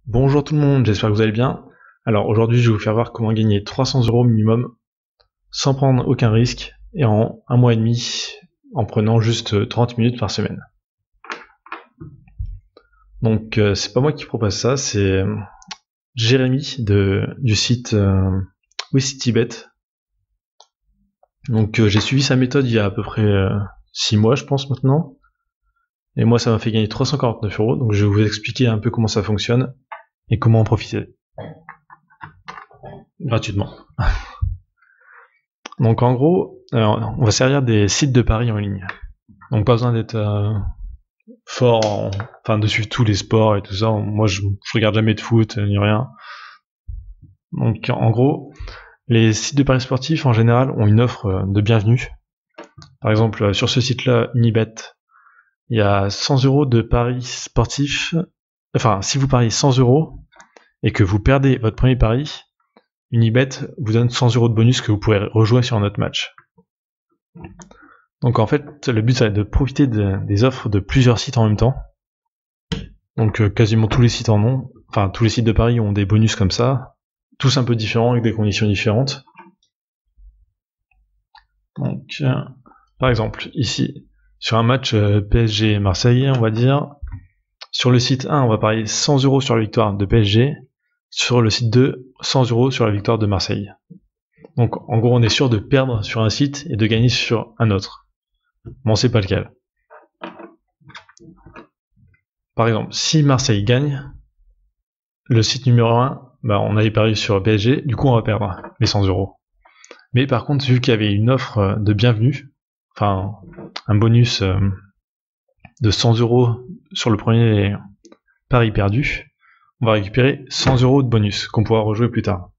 Bonjour tout le monde, j'espère que vous allez bien. Alors aujourd'hui je vais vous faire voir comment gagner 300 € minimum sans prendre aucun risque et en un mois et demi en prenant juste 30 minutes par semaine. Donc c'est pas moi qui propose ça, c'est Jérémy du site WithTibet. Donc j'ai suivi sa méthode il y a à peu près 6 mois je pense maintenant. Et moi ça m'a fait gagner 349 €, donc je vais vous expliquer un peu comment ça fonctionne et comment en profiter. Gratuitement. Donc en gros, on va servir des sites de paris en ligne. Donc pas besoin d'être fort, de suivre tous les sports et tout ça. Moi je regarde jamais de foot ni rien. Donc en gros, les sites de paris sportifs en général ont une offre de bienvenue. Par exemple sur ce site-là, Unibet, il y a 100 € de paris sportifs. Enfin, si vous pariez 100 € et que vous perdez votre premier pari, Unibet vous donne 100 € de bonus que vous pourrez rejouer sur un autre match. Donc en fait, le but ça va être de profiter des offres de plusieurs sites en même temps. Donc quasiment tous les sites en ont. Enfin, tous les sites de paris ont des bonus comme ça. Tous un peu différents avec des conditions différentes. Donc, par exemple, ici, sur un match PSG Marseille, on va dire, sur le site 1, on va parier 100 € sur la victoire de PSG. Sur le site 2, 100 € sur la victoire de Marseille. Donc en gros on est sûr de perdre sur un site et de gagner sur un autre. Bon, c'est pas le cas. Par exemple, si Marseille gagne, le site numéro 1, on avait parié sur PSG, du coup on va perdre les 100 €. Mais par contre, vu qu'il y avait une offre de bienvenue, enfin un bonus de 100 € sur le premier pari perdu, on va récupérer 100 € de bonus qu'on pourra rejouer plus tard.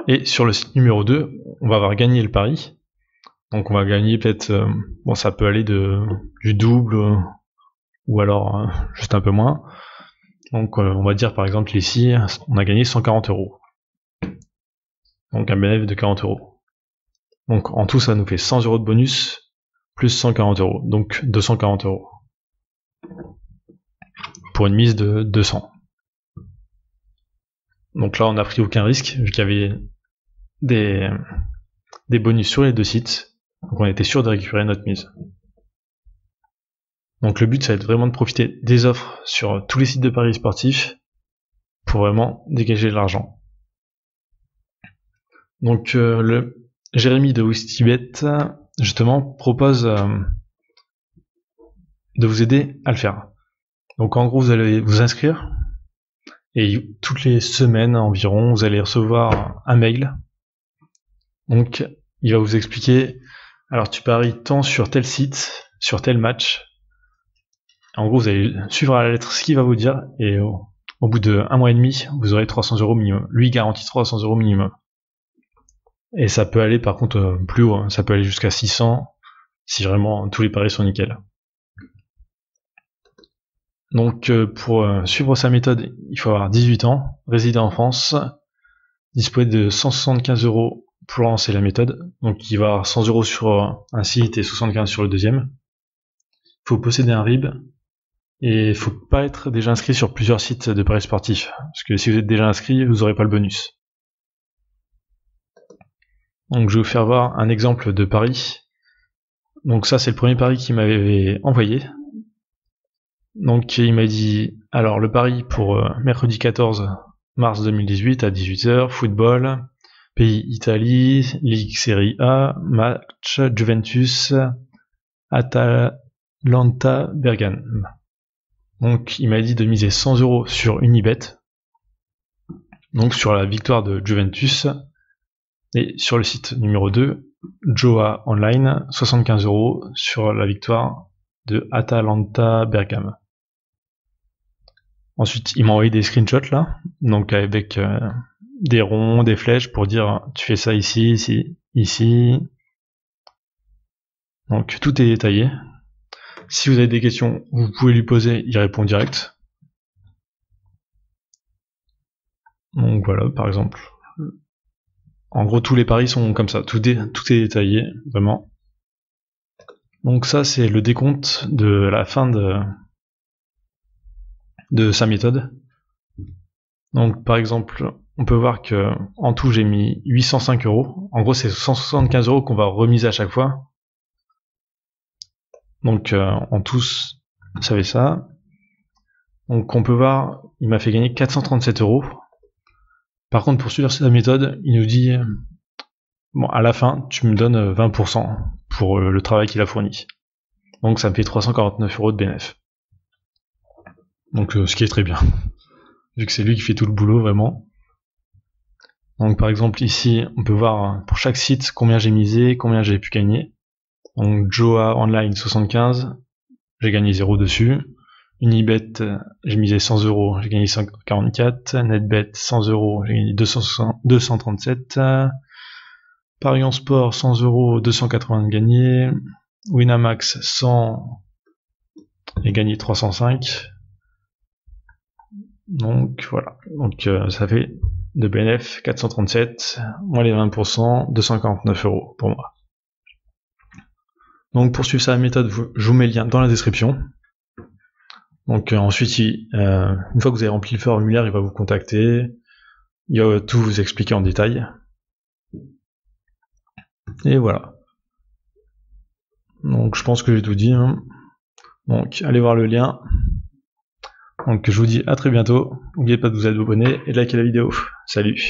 Et sur le site numéro 2, on va avoir gagné le pari. Donc on va gagner peut-être, ça peut aller du double ou alors juste un peu moins. Donc on va dire par exemple ici, on a gagné 140 €. Donc un bénéfice de 40 €. Donc en tout ça nous fait 100 € de bonus plus 140 €, donc 240 €. Pour une mise de 200. Donc là on n'a pris aucun risque vu qu'il y avait des bonus sur les deux sites. Donc on était sûr de récupérer notre mise. Donc le but ça va être vraiment de profiter des offres sur tous les sites de paris sportifs pour vraiment dégager de l'argent. Donc le Jérémy de WithTibet justement propose de vous aider à le faire. Donc en gros vous allez vous inscrire et toutes les semaines environ vous allez recevoir un mail. Donc il va vous expliquer, alors tu paries tant sur tel site, sur tel match. En gros vous allez suivre à la lettre ce qu'il va vous dire et au bout de 1 mois et demi vous aurez 300 € minimum. Lui garantit 300 € minimum. Et ça peut aller par contre plus haut, ça peut aller jusqu'à 600 si vraiment tous les paris sont nickel. Donc pour suivre sa méthode, il faut avoir 18 ans, résider en France, disposer de 175 € pour lancer la méthode. Donc il va avoir 100 € sur un site et 75 sur le deuxième. Il faut posséder un RIB et il faut pas être déjà inscrit sur plusieurs sites de paris sportifs, parce que si vous êtes déjà inscrit, vous n'aurez pas le bonus. Donc je vais vous faire voir un exemple de pari. Donc ça c'est le premier pari qu'il m'avait envoyé. Donc il m'a dit, alors le pari pour mercredi 14 mars 2018 à 18 h, football, pays Italie, Ligue Serie A, match Juventus, Atalanta Bergame. Donc il m'a dit de miser 100 € sur Unibet, donc sur la victoire de Juventus, et sur le site numéro 2, Joa Online, 75 € sur la victoire de Atalanta Bergame. Ensuite, il m'a envoyé des screenshots là, donc avec des ronds, des flèches pour dire tu fais ça ici, ici, ici. Donc tout est détaillé. Si vous avez des questions, vous pouvez lui poser, il répond direct. Donc voilà, par exemple. En gros, tous les paris sont comme ça, tout est détaillé, vraiment. Donc ça, c'est le décompte de la fin de de sa méthode. Donc par exemple, on peut voir que en tout j'ai mis 805 €. En gros, c'est 175 € qu'on va remiser à chaque fois. Donc en tout, ça fait ça. Donc on peut voir, il m'a fait gagner 437 €. Par contre, pour suivre sa méthode, il nous dit bon, à la fin, tu me donnes 20% pour le travail qu'il a fourni. Donc ça me fait 349 € de bénéf. Donc ce qui est très bien, vu que c'est lui qui fait tout le boulot vraiment. Donc par exemple ici, on peut voir pour chaque site combien j'ai misé, combien j'ai pu gagner. Donc Joa Online 75, j'ai gagné 0 dessus. Unibet, j'ai misé 100 €, j'ai gagné 144. Netbet 100 €, j'ai gagné 237. Paris en sport 100 €, 280 gagnés. Winamax 100, j'ai gagné 305. Donc voilà, donc ça fait de BNF 437, moins les 20%, 249 € pour moi. Donc pour suivre sa méthode, je vous mets le lien dans la description. Donc ensuite, une fois que vous avez rempli le formulaire, il va vous contacter, il va tout vous expliquer en détail. Et voilà. Donc je pense que j'ai tout dit. Donc allez voir le lien. Donc je vous dis à très bientôt. N'oubliez pas de vous abonner et de liker la vidéo. Salut!